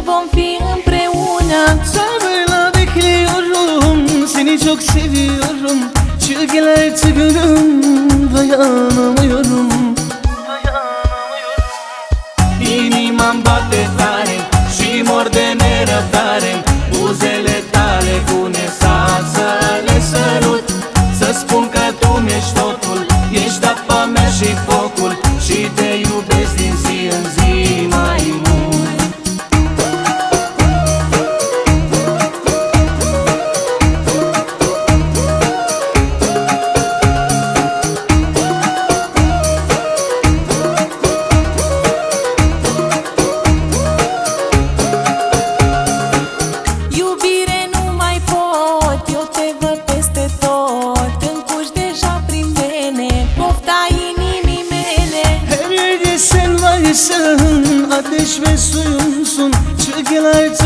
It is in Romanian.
vom fi împreună. Sabırla bekliyorum, seni çok seviyorum. Çünkü gel artık gönlüm, dayanamıyorum. Inima-mi bate tare și mor de nerăbdare. Buzele tale bune să le sărut, să spun că tu mi-ești totul, ești apa mea și focul, și te iubesc din zi în zi mai mult. Iubire, nu mai pot, eu te văd peste tot. Încuși deja prin vene pofta inimii mele. Her yerde sen varsın, ateş ve suyumsun. Çık gel artık